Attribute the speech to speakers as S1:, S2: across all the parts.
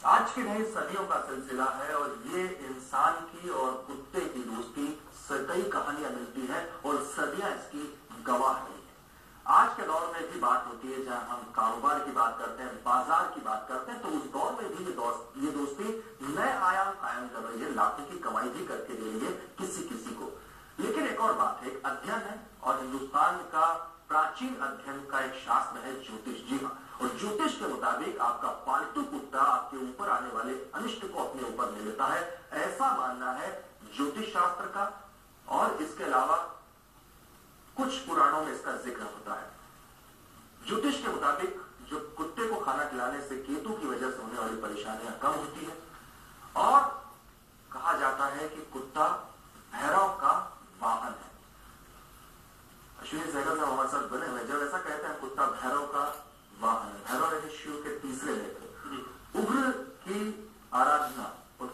S1: आज की नहीं सदियों का सिलसिला है और ये इंसान की और कुत्ते की दोस्ती से कई कहानियां मिलती हैं और सदियां इसकी गवाह रही है। आज के दौर में भी बात होती है, जहां हम कारोबार की बात करते हैं, बाजार की बात करते हैं, तो उस दौर में भी ये दोस्ती नए आयाम कायम कर रही है, लाखों की कमाई भी करके दे रही है किसी किसी को। लेकिन एक और बात है, एक अध्ययन है और हिंदुस्तान का प्राचीन अध्ययन का एक शास्त्र है ज्योतिष। जी हाँ, और ज्योतिष के मुताबिक आपका पालतू कुत्ता आपके ऊपर आने वाले अनिष्ट को अपने ऊपर ले लेता है, ऐसा मानना है ज्योतिष शास्त्र का। और इसके अलावा कुछ पुराणों में इसका जिक्र होता है। ज्योतिष के मुताबिक जो कुत्ते को खाना खिलाने से केतु की वजह से होने वाली परेशानियां कम होती है और कहा जाता है कि कुत्ता भैरव का वाहन है। अश्विनी सहगल साहब हमारे साथ बने हुए, जब ऐसा कहते हैं कुत्ता भैरव का वाहन है, भैरव है शिव के तीसरे नेत्र, उग्र की आराधना और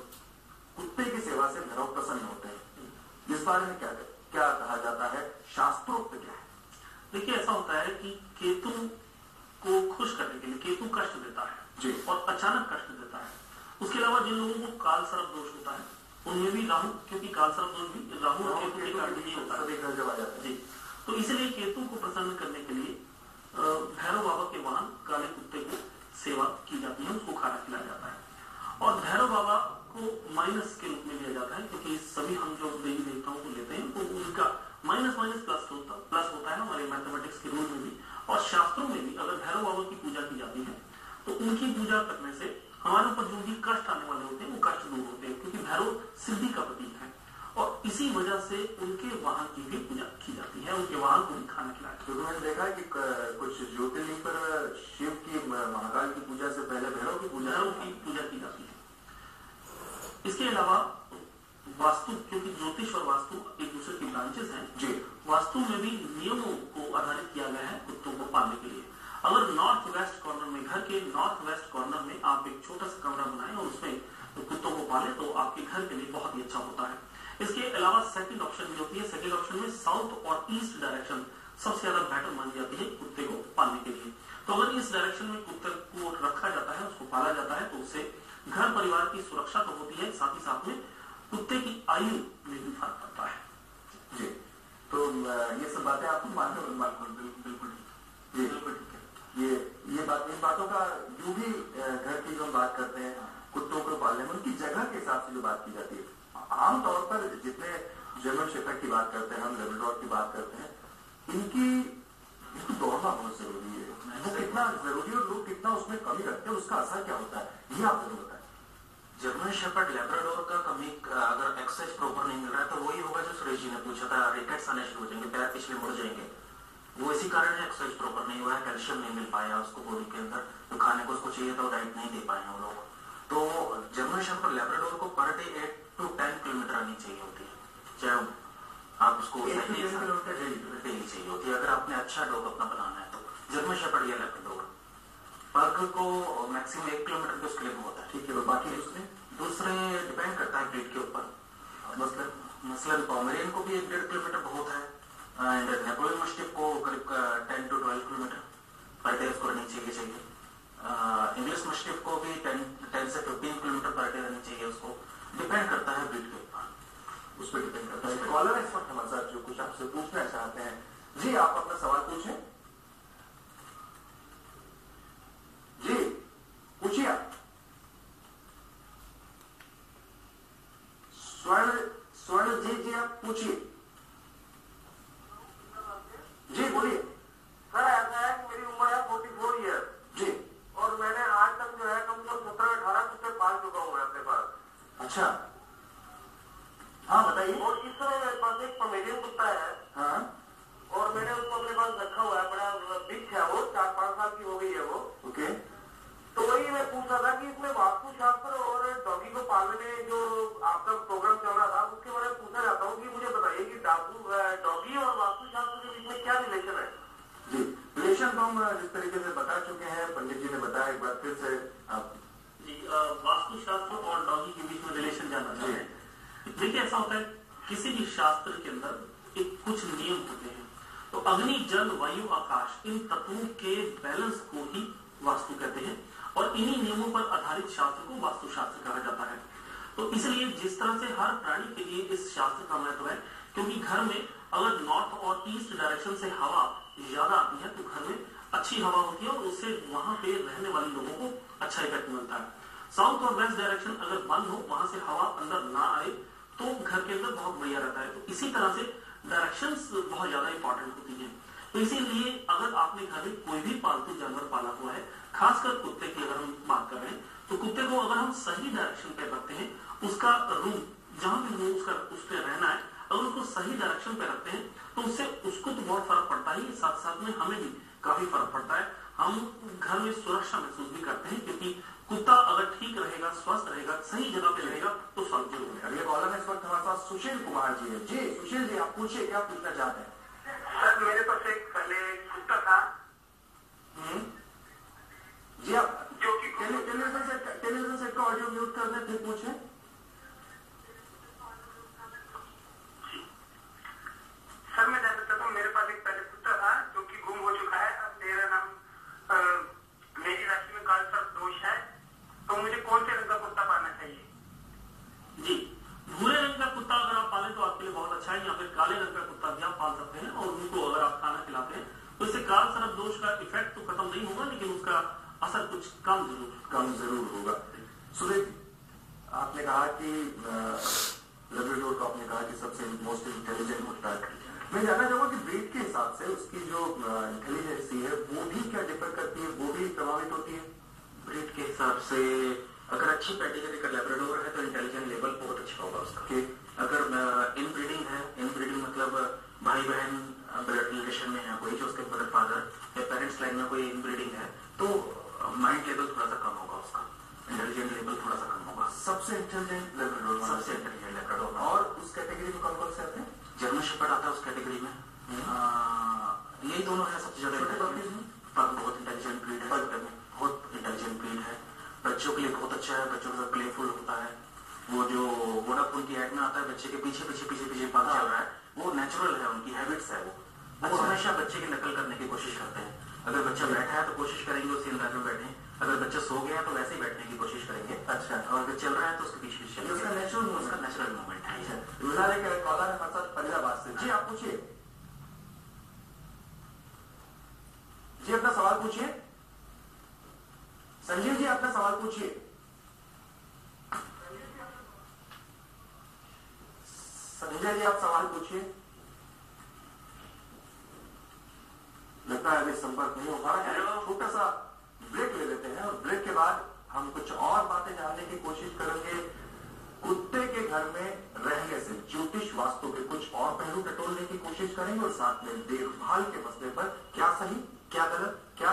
S1: कुत्ते की सेवा से भैरव प्रसन्न होते हैं। इस बारे में क्या कहा जाता है, शास्त्रोक्त क्या है?
S2: देखिए, ऐसा होता है कि केतु को खुश करने के लिए, केतु कष्ट देता है
S1: जी,
S2: और अचानक कष्ट देता है। उसके अलावा जिन लोगों को काल सर्प दोष होता है उनमें भी राहु, क्योंकि काल सर्प दोष भी राहु और केतु के कारण ही होता है जी। तो इसलिए केतु को प्रसन्न करने के लिए भैरव बाबा के वाहन काले कुत्ते को सेवा की जाती है, उसको खाना खिलाया जाता है। और भैरव बाबा को माइनस के रूप में लिया जाता है, क्योंकि सभी हम जो देवी देवताओं को लेते हैं तो उनका माइनस प्लस होता है हमारे मैथमेटिक्स के रूल में भी। और शास्त्रों में भी अगर भैरव बाबा की पूजा की जाती है तो उनकी पूजा करने से हमारे ऊपर जो भी कष्ट आने वाले होते हैं वो कष्ट दूर होते हैं, क्योंकि भैरव सिद्धि का प्रतीक है। और इसी वजह से उनके वाहन की भी पूजा की जाती है, उनके वाहन को भी खाना खिलाया।
S1: तो मैंने देखा कि कुछ ज्योतिर्लिंग पर शिव की महाकाल की पूजा से पहले भैरव की पूजा
S2: की जाती है। इसके अलावा वास्तु, क्योंकि ज्योतिष और वास्तु एक दूसरे की ब्रांचेस हैं
S1: जी,
S2: वास्तु में भी नियमों को आधारित किया गया है कुत्तों को पालने के लिए। अगर नॉर्थ वेस्ट कॉर्नर में, घर के नॉर्थ वेस्ट कॉर्नर में आप एक छोटा सा कमरा बनाएं और उसमें कुत्तों को पालें तो आपके घर के लिए बहुत ही अच्छा होता है। इसके अलावा सेकंड ऑप्शन भी होती है। सेकंड ऑप्शन में साउथ और ईस्ट डायरेक्शन सबसे ज्यादा बेटर मानी जाती है कुत्ते को पालने के लिए। तो अगर इस डायरेक्शन में कुत्ते को रखा जाता है, उसको पाला जाता है, तो उससे घर परिवार की सुरक्षा तो होती है, साथ ही साथ में कुत्ते की आयु में भी फर्क पड़ता है
S1: जी। तो ये सब बातें आपको मानते हो? बिल्कुल जी, बिल्कुल ठीक है। ये इन बातों का जो भी घर की जो बात करते हैं कुत्तों को पालने में, उनकी जगह के हिसाब से जो बात की जाती है, आमतौर पर जितने जर्मन शेफर्ड की बात करते हैं, हम लेब्राडोर की बात करते हैं, इनको दौड़ना बहुत जरूरी है। वो कितना जरूरी है और लोग कितना उसमें कमी रखते हैं, उसका असर क्या होता है, ये आप जरूर बताएं।
S3: जर्मन शेफर्ड लेब्राडोर का कमी, अगर एक्सरसाइज प्रॉपर नहीं मिल रहा है तो वही होगा जो सुरेश जी ने पूछा था, रिकेट्स आने शुरू हो जाएंगे, पैर पिछले मुड़ जाएंगे। वो इसी कारण है, एक्सरसाइज प्रॉपर नहीं हुआ है, कैल्शियम नहीं मिल पाया उसको बॉडी के अंदर, तो खाने को उसको चाहिए था, डाइट नहीं दे पाए हैं वो लोग। तो जर्मन शेफर्ड लेब्राडोर को per day 8 to 10 kilometre running चाहिए होती है, चाहे आप उसको
S1: 1 to 10 किलोमीटर
S3: डेली चाहिए होती है, अगर आपने अच्छा डॉग अपना बनाना है तो। जर्मन शेफर्ड या लेब्राडोर पग को मैक्सिमम 1 किलोमीटर के उसके लिए होता है,
S1: ठीक है। बाकी
S3: दूसरे डिपेंड करता है ब्रीड के ऊपर। मसलन पोमेरियन को भी 1.5 किलोमीटर बहुत है, एंड नेपोलियन मस्टिफ को करीब 10 to 12 किलोमीटर पर डे उसको रनिंग चाहिए। इंग्लिश मस्टिफ को भी 10 से 15 किलोमीटर पर डे रनिंग चाहिए उसको। डिपेंड करता है ब्रीड के ऊपर,
S1: उस पर डिपेंड करता है। कॉलर इस वक्त हमारे साथ जो कुछ आपसे पूछना चाहते हैं, जी आप अपना सवाल पूछें। जी पूछिए आप। स्वर्ण जी आप पूछिए। जी बोलिए।
S4: सर ऐसा है कि मेरी उम्र है 44 ईयर
S1: जी,
S4: और मैंने आज तक जो है कम से कम 17-18 कुत्ते पाल चुका हूँ अपने पास।
S1: अच्छा, हाँ बताइए।
S4: और इस तरह मेरे पास एक पोमेरियन कुत्ता है,
S1: हाँ,
S4: और मैंने उसको अपने पास रखा हुआ है, बड़ा बिग है वो, 4-5 साल की हो गई है वो।
S1: ओके।
S4: तो वही मैं पूछ रहा था कि इसमें वास्तुशास्त्र और डॉगी को पालने जो आपका प्रोग्राम चल रहा था उसके बारे में पूछना चाहता हूँ कि मुझे बताइए कि डॉगी और वास्तुशास्त्र के बीच में क्या रिलेशन है?
S1: जी, रिलेशन तो हम जिस तरीके से बता चुके हैं, पंडित जी ने बताया, एक बार फिर से आप
S2: जी। वास्तुशास्त्र और डॉगी के बीच में रिलेशन जानना चाहते हैं। देखिए, ऐसा होता है किसी भी शास्त्र के अंदर एक कुछ नियम होते हैं, तो अग्नि, जल, वायु, आकाश, इन तत्वों के बैलेंस को ही वास्तु कहते हैं। और इन्हीं नियमों पर आधारित शास्त्र को वास्तुशास्त्र कहा जाता है। तो इसलिए जिस तरह से हर प्राणी के लिए इस शास्त्र का महत्व है, क्योंकि घर में अगर नॉर्थ और ईस्ट डायरेक्शन से हवा ज्यादा आती है तो घर में अच्छी हवा होती है और उससे वहां पे रहने वाले लोगों को अच्छा इफेक्ट मिलता है। साउथ और वेस्ट डायरेक्शन अगर बंद हो, वहां से हवा अंदर ना आए तो घर के अंदर बहुत बढ़िया रहता है। तो इसी तरह से डायरेक्शंस बहुत ज्यादा इंपॉर्टेंट होती है। तो इसीलिए अगर आपने घर में कोई भी पालतू जानवर पाला हुआ है, खासकर कुत्ते की अगर हम बात कर रहे हैं, तो कुत्ते को अगर हम सही डायरेक्शन पे रखते हैं, उसका रूम जहां भी रूम उसका उस पर रहना है, अगर उसको सही डायरेक्शन पे रखते हैं तो उससे उसको तो बहुत फर्क पड़ता है, साथ साथ में हमें भी काफी फर्क पड़ता है। हम घर में सुरक्षा महसूस भी करते हैं, क्योंकि कुत्ता अगर ठीक रहेगा, स्वस्थ रहेगा, सही जगह पे रहेगा तो स्वस्थ जरूर रहेगा।
S1: अगले कॉलर में इस वक्त हमारे पास सुशील कुमार जी है। जी सुशील जी, आप पूछिए, क्या पूछना चाहते हैं?
S4: सर, मेरे पास एक पहले कुत्ता था।
S1: जी, आप
S4: जो कि
S1: टेलीविजन सेट का ऑडियो म्यूट कर दें, फिर पूछें।
S4: सर, मैं जानना चाहता हूँ, मेरे पास एक पहले कुत्ता था जो कि गुम हो चुका है। अब मेरा नाम मेरी राशि में काल सर्प दोष है, तो मुझे कौन से रंग का कुत्ता पालना चाहिए?
S2: जी, भूरे रंग का कुत्ता अगर आप पालें तो आपके लिए बहुत अच्छा है, या फिर काले रंग का कुत्ता भी आप पाल सकते हैं। और उनको अगर आप खाना खिलाते हैं तो इससे काल सर्प दोष का इफेक्ट तो खत्म नहीं होगा, लेकिन उसका असर कुछ कम जरूर
S1: होगा। सुरेश, आपने कहा कि लेब्राडोर को आपने कहा कि सबसे मोस्ट इंटेलिजेंट कुत्ता है। मैं जानना चाहूंगा कि ब्रीड के हिसाब से उसकी जो इंटेलिजेंसी है वो भी क्या डिफर करती है, वो भी प्रभावित होती है?
S3: ब्रीड के हिसाब से अगर अच्छी पेडिग्री का लेब्राडोर है तो इंटेलिजेंस लेवल बहुत अच्छा होगा उसका। अगर इनब्रीडिंग है, इनब्रीडिंग मतलब भाई बहन ब्लड रिलेशन में है कोई, जो उसके मदर फादर या पेरेंट्स लाइन में कोई इनब्रीडिंग है, तो माइंड लेवल थोड़ा सा कम होगा उसका, इंटेलिजेंट लेवल थोड़ा सा कम होगा।
S1: सबसे इंटेलिजेंट लेब्राडोर,
S3: सबसे इंटेलिजेंट लेब्राडोर।
S1: और उस कैटेगरी में कौन कौन से आते हैं?
S3: जर्मन शेपर्ड आता है उस कैटेगरी में। यही दोनों है सबसे ज्यादा। बहुत इंटेलिजेंट ब्रीड है, बहुत इंटेलिजेंट ब्रीड है, बच्चों के लिए बहुत अच्छा है, बच्चों के साथ प्लेफुल होता है। वो जो वोडाफोन की एड में आता है, बच्चे के पीछे पीछे पीछे पीछे बात चल रहा है, वो नेचुरल है, उनकी हैबिट्स है। वो हमेशा बच्चे की नकल करने की कोशिश करते हैं। अगर बच्चा बैठा है तो कोशिश करेंगे उसी अंदाज में बैठे, अगर बच्चा सो गया है तो वैसे ही बैठने की कोशिश करेंगे।
S1: अच्छा,
S3: और अगर चल रहा है तो उसके पीछे पीछे उसका नेचुरल मूवमेंट है।
S1: कॉलर है फरीदाबाद से। जी, आप पूछिए। जी, अपना सवाल पूछिए। संजीव जी, अपना सवाल पूछिए। संजय जी, आप सवाल पूछिए। लगता है अभी संपर्क नहीं हो पा रहा है। छोटा सा ब्रेक ले लेते हैं और ब्रेक के बाद हम कुछ और बातें जानने की कोशिश करेंगे। कुत्ते के घर में रहने से ज्योतिष वास्तु के कुछ और पहलू टटोलने की कोशिश करेंगे और साथ में देखभाल के मसले पर क्या सही, क्या गलत, क्या